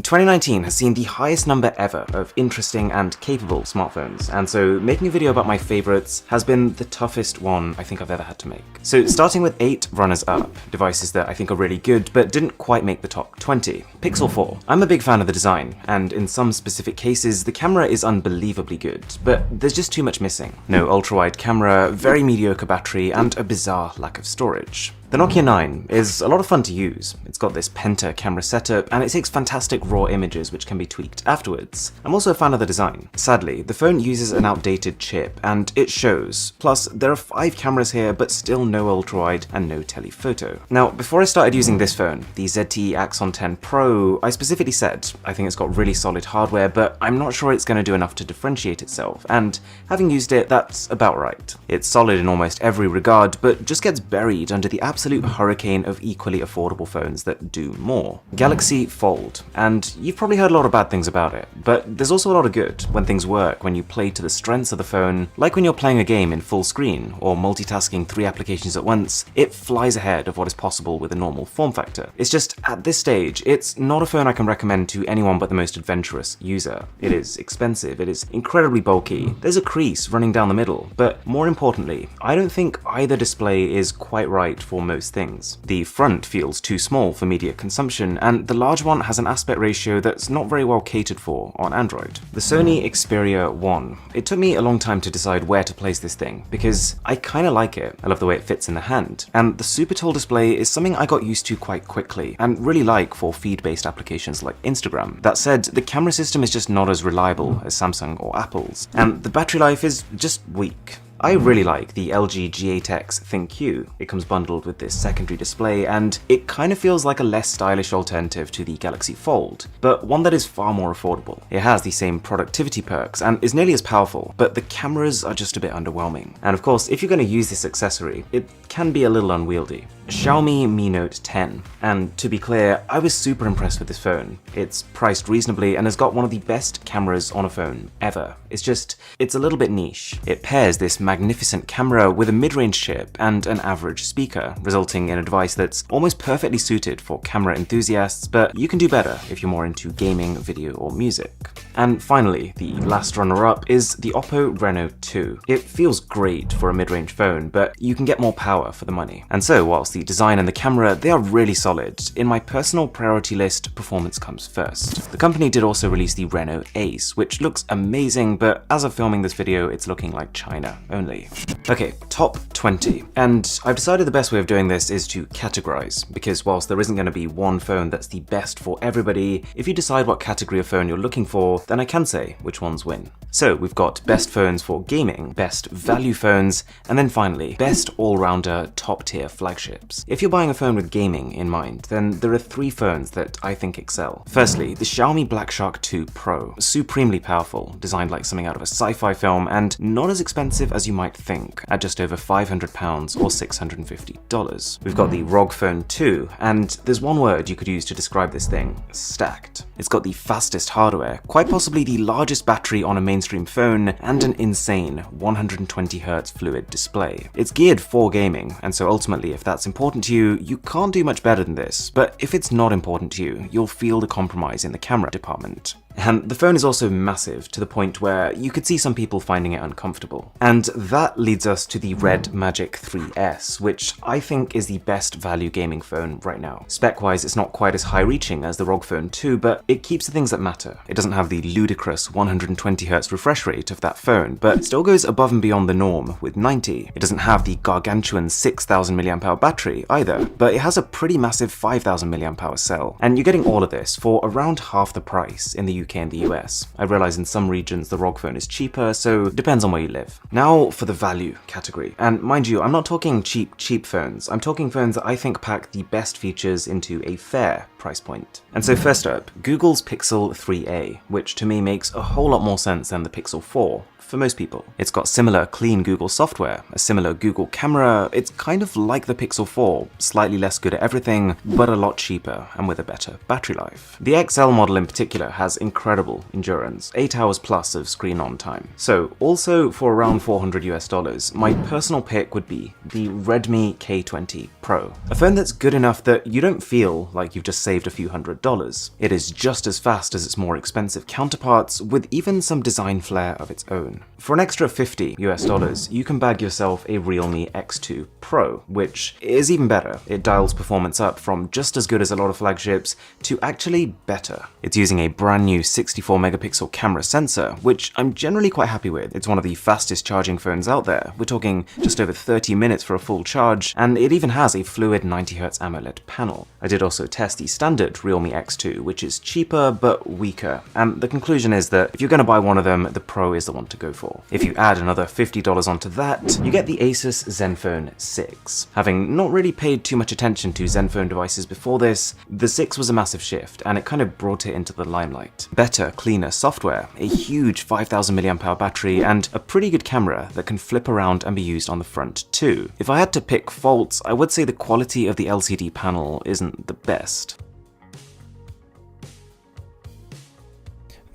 2019 has seen the highest number ever of interesting and capable smartphones, and so making a video about my favorites has been the toughest one I think I've ever had to make. So starting with 8 runners-up, devices that I think are really good but didn't quite make the top 20. Pixel 4. I'm a big fan of the design, and in some specific cases the camera is unbelievably good, but there's just too much missing. No ultra-wide camera, very mediocre battery, and a bizarre lack of storage. The Nokia 9 is a lot of fun to use. It's got this penta camera setup, and it takes fantastic raw images which can be tweaked afterwards. I'm also a fan of the design. Sadly, the phone uses an outdated chip, and it shows. Plus, there are 5 cameras here, but still no ultrawide and no telephoto. Now, before I started using this phone, the ZTE Axon 10 Pro, I specifically said, I think it's got really solid hardware, but I'm not sure it's going to do enough to differentiate itself, and having used it, that's about right. It's solid in almost every regard, but just gets buried under the absolute hurricane of equally affordable phones that do more. Galaxy Fold, and you've probably heard a lot of bad things about it, but there's also a lot of good when things work when you play to the strengths of the phone, like when you're playing a game in full screen or multitasking 3 applications at once. It flies ahead of what is possible with a normal form factor. It's just, at this stage, it's not a phone I can recommend to anyone but the most adventurous user. It is expensive, it is incredibly bulky, there's a crease running down the middle, but more importantly, I don't think either display is quite right for most things. The front feels too small for media consumption, and the large one has an aspect ratio that's not very well catered for on Android. The Sony Xperia 1. It took me a long time to decide where to place this thing, because I kinda like it. I love the way it fits in the hand, and the super tall display is something I got used to quite quickly, and really like for feed-based applications like Instagram. That said, the camera system is just not as reliable as Samsung or Apple's, and the battery life is just weak. I really like the LG G8X ThinQ. It comes bundled with this secondary display, and it kind of feels like a less stylish alternative to the Galaxy Fold, but one that is far more affordable. It has the same productivity perks and is nearly as powerful, but the cameras are just a bit underwhelming. And of course, if you're going to use this accessory, it can be a little unwieldy. Xiaomi Mi Note 10. And to be clear, I was super impressed with this phone. It's priced reasonably and has got one of the best cameras on a phone ever. It's a little bit niche. It pairs this magnificent camera with a mid-range chip and an average speaker, resulting in a device that's almost perfectly suited for camera enthusiasts, but you can do better if you're more into gaming, video, or music. And finally, the last runner-up is the Oppo Reno 2. It feels great for a mid-range phone, but you can get more power for the money. And so, whilst the design and the camera, they are really solid, in my personal priority list, performance comes first. The company did also release the Reno Ace, which looks amazing, but as of filming this video, it's looking like China only. Okay, top 20. And I've decided the best way of doing this is to categorize, because whilst there isn't going to be one phone that's the best for everybody, if you decide what category of phone you're looking for, then I can say which ones win. So we've got best phones for gaming, best value phones, and then finally, best all-rounder top-tier flagships. If you're buying a phone with gaming in mind, then there are 3 phones that I think excel. Firstly, the Xiaomi Black Shark 2 Pro. Supremely powerful, designed like something out of a sci-fi film, and not as expensive as you might think, at just over £500 or $650. We've got the ROG Phone 2, and there's one word you could use to describe this thing: stacked. It's got the fastest hardware, quite possibly the largest battery on a mainstream phone, and an insane 120Hz fluid display. It's geared for gaming, and so ultimately if that's important to you, you can't do much better than this, but if it's not important to you, you'll feel the compromise in the camera department. And the phone is also massive, to the point where you could see some people finding it uncomfortable. And that leads us to the Red Magic 3S, which I think is the best value gaming phone right now. Spec-wise, it's not quite as high-reaching as the ROG Phone 2, but it keeps the things that matter. It doesn't have the ludicrous 120Hz refresh rate of that phone, but still goes above and beyond the norm with 90. It doesn't have the gargantuan 6000 mAh battery either, but it has a pretty massive 5000 mAh cell. And you're getting all of this for around half the price in the UK and the US. I realize in some regions the ROG Phone is cheaper, so it depends on where you live. Now for the value category. And mind you, I'm not talking cheap phones. I'm talking phones that I think pack the best features into a fair price point. And so first up, Google's Pixel 3a, which to me makes a whole lot more sense than the Pixel 4. For most people. It's got similar clean Google software, a similar Google camera. It's kind of like the Pixel 4, slightly less good at everything, but a lot cheaper and with a better battery life. The XL model in particular has incredible incredible endurance, 8 hours plus of screen on time. So also for around $400 US, my personal pick would be the Redmi K20 Pro. A phone that's good enough that you don't feel like you've just saved a few $100s. It is just as fast as its more expensive counterparts, with even some design flair of its own. For an extra $50 US, you can bag yourself a Realme X2 Pro, which is even better. It dials performance up from just as good as a lot of flagships to actually better. It's using a brand new 64 megapixel camera sensor, which I'm generally quite happy with. It's one of the fastest charging phones out there. We're talking just over 30 minutes for a full charge, and it even has a fluid 90Hz AMOLED panel. I did also test the standard Realme X2, which is cheaper but weaker, and the conclusion is that if you're going to buy one of them, the Pro is the one to go for. If you add another $50 onto that, you get the Asus Zenfone 6. Having not really paid too much attention to Zenfone devices before this, the 6 was a massive shift, and it kind of brought it into the limelight. Better, cleaner software, a huge 5000 mAh battery, and a pretty good camera that can flip around and be used on the front too. If I had to pick faults, I would say the quality of the LCD panel isn't the best.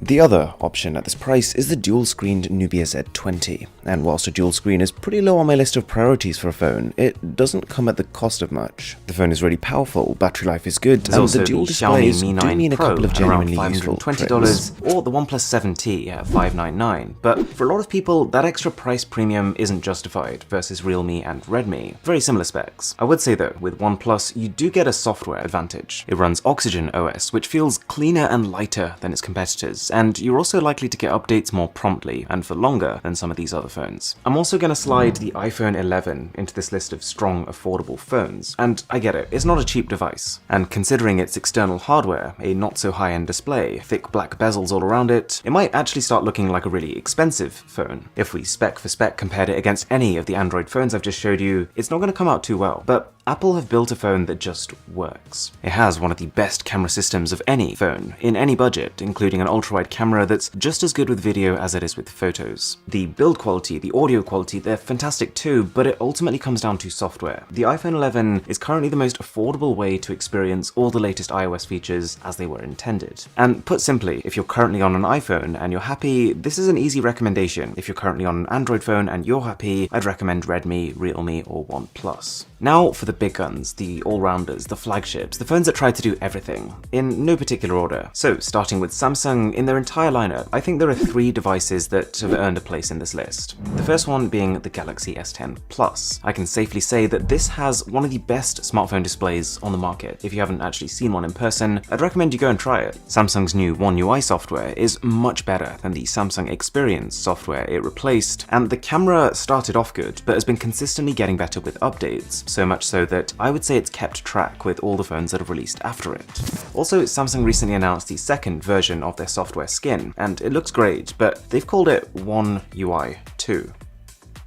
The other option at this price is the dual-screened Nubia Z20, and whilst a dual screen is pretty low on my list of priorities for a phone, it doesn't come at the cost of much. The phone is really powerful, battery life is good, and the dual displays do mean a couple of genuinely useful tricks. Or the OnePlus 7T at $599, but for a lot of people, that extra price premium isn't justified versus Realme and Redmi. Very similar specs. I would say though, with OnePlus, you do get a software advantage. It runs Oxygen OS, which feels cleaner and lighter than its competitors, and you're also likely to get updates more promptly and for longer than some of these other phones. I'm also going to slide the iPhone 11 into this list of strong, affordable phones, and I get it, it's not a cheap device. And considering its external hardware, a not so high-end display, thick black bezels all around it, it might actually start looking like a really expensive phone. If we spec for spec compared it against any of the Android phones I've just showed you, it's not going to come out too well, but Apple have built a phone that just works. It has one of the best camera systems of any phone, in any budget, including an ultra-wide camera that's just as good with video as it is with photos. The build quality, the audio quality, they're fantastic too, but it ultimately comes down to software. The iPhone 11 is currently the most affordable way to experience all the latest iOS features as they were intended. And put simply, if you're currently on an iPhone and you're happy, this is an easy recommendation. If you're currently on an Android phone and you're happy, I'd recommend Redmi, Realme, or OnePlus. Now for the big guns, the all-rounders, the flagships, the phones that try to do everything, in no particular order. So starting with Samsung, in their entire lineup, I think there are 3 devices that have earned a place in this list. The first one being the Galaxy S10 Plus. I can safely say that this has one of the best smartphone displays on the market. If you haven't actually seen one in person, I'd recommend you go and try it. Samsung's new One UI software is much better than the Samsung Experience software it replaced, and the camera started off good, but has been consistently getting better with updates. So much so that I would say it's kept track with all the phones that have released after it. Also, Samsung recently announced the second version of their software skin, and it looks great, but they've called it One UI 2.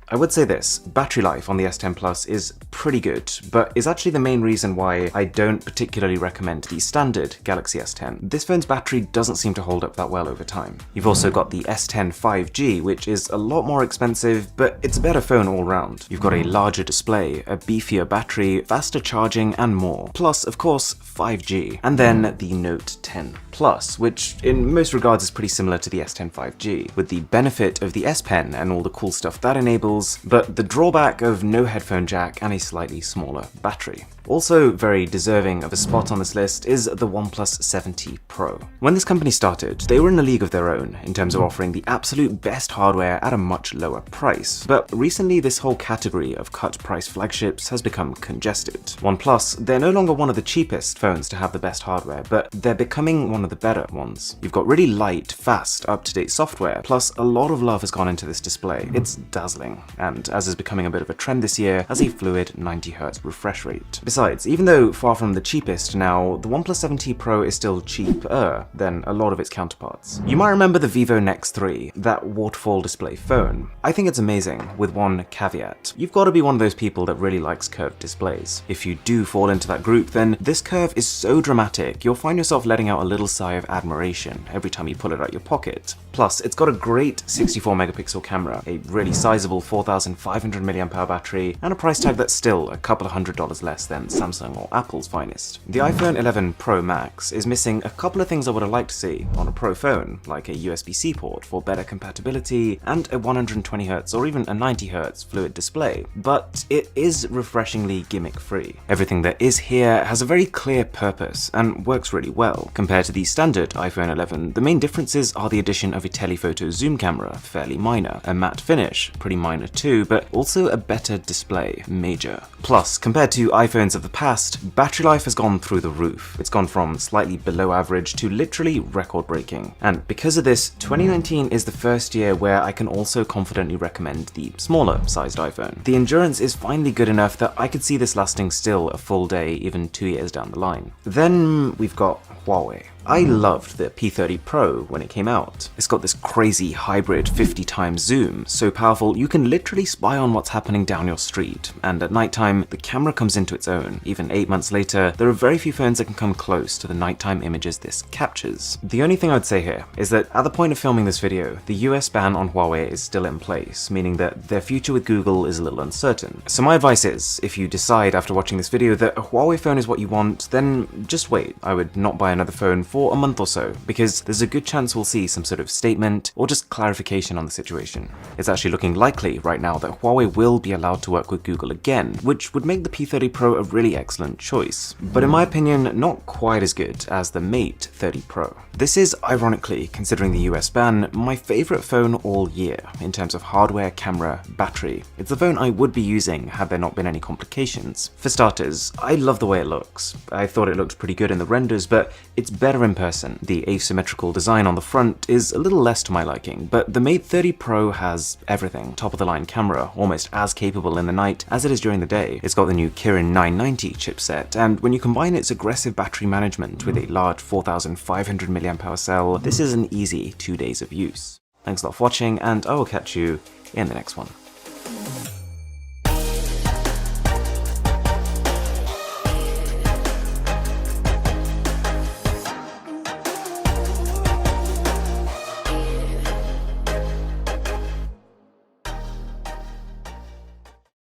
I would say this, battery life on the S10 Plus is pretty good, but is actually the main reason why I don't particularly recommend the standard Galaxy S10. This phone's battery doesn't seem to hold up that well over time. You've also got the S10 5G, which is a lot more expensive, but it's a better phone all round. You've got a larger display, a beefier battery, faster charging, and more. Plus, of course, 5G. And then the Note 10 Plus, which in most regards is pretty similar to the S10 5G, with the benefit of the S Pen and all the cool stuff that enables, but the drawback of no headphone jack and a slightly smaller battery. Also very deserving of a spot on this list is the OnePlus 7T Pro. When this company started, they were in a league of their own in terms of offering the absolute best hardware at a much lower price. But recently this whole category of cut price flagships has become congested. OnePlus, they're no longer one of the cheapest phones to have the best hardware, but they're becoming one of the better ones. You've got really light, fast, up-to-date software, plus a lot of love has gone into this display. It's dazzling, and as is becoming a bit of a trend this year, has a fluid 90Hz refresh rate. Besides, even though far from the cheapest now, the OnePlus 7T Pro is still cheaper than a lot of its counterparts. You might remember the Vivo Nex 3, that waterfall display phone. I think it's amazing, with one caveat. You've got to be one of those people that really likes curved displays. If you do fall into that group, then this curve is so dramatic, you'll find yourself letting out a little sigh of admiration every time you pull it out your pocket. Plus, it's got a great 64 megapixel camera, a really sizable 4500 mAh battery, and a price tag that's still a couple of $100s less than than Samsung or Apple's finest. The iPhone 11 Pro Max is missing a couple of things I would have liked to see on a Pro phone, like a USB-C port for better compatibility and a 120Hz or even a 90Hz fluid display, but it is refreshingly gimmick-free. Everything that is here has a very clear purpose and works really well. Compared to the standard iPhone 11, the main differences are the addition of a telephoto zoom camera, fairly minor, a matte finish, pretty minor too, but also a better display, major. Plus, compared to iPhones of the past, battery life has gone through the roof. It's gone from slightly below average to literally record-breaking. And because of this, 2019 is the first year where I can also confidently recommend the smaller sized iPhone. The endurance is finally good enough that I could see this lasting still a full day, even 2 years down the line. Then we've got Huawei. I loved the P30 Pro when it came out. It's got this crazy hybrid 50x zoom, so powerful you can literally spy on what's happening down your street, and at nighttime the camera comes into its own. Even 8 months later, there are very few phones that can come close to the nighttime images this captures. The only thing I would say here is that at the point of filming this video, the US ban on Huawei is still in place, meaning that their future with Google is a little uncertain. So my advice is, if you decide after watching this video that a Huawei phone is what you want, then just wait. I would not buy another phone for a month or so, because there's a good chance we'll see some sort of statement or just clarification on the situation. It's actually looking likely right now that Huawei will be allowed to work with Google again, which would make the P30 Pro a really excellent choice, but in my opinion, not quite as good as the Mate 30 Pro. This is, ironically, considering the US ban, my favorite phone all year in terms of hardware, camera, battery. It's the phone I would be using had there not been any complications. For starters, I love the way it looks. I thought it looked pretty good in the renders, but it's better in person. The asymmetrical design on the front is a little less to my liking, but the Mate 30 Pro has everything. Top of the line camera, almost as capable in the night as it is during the day. It's got the new Kirin 990 chipset, and when you combine its aggressive battery management with a large 4500 mAh cell, this is an easy 2 days of use. Thanks a lot for watching, and I will catch you in the next one.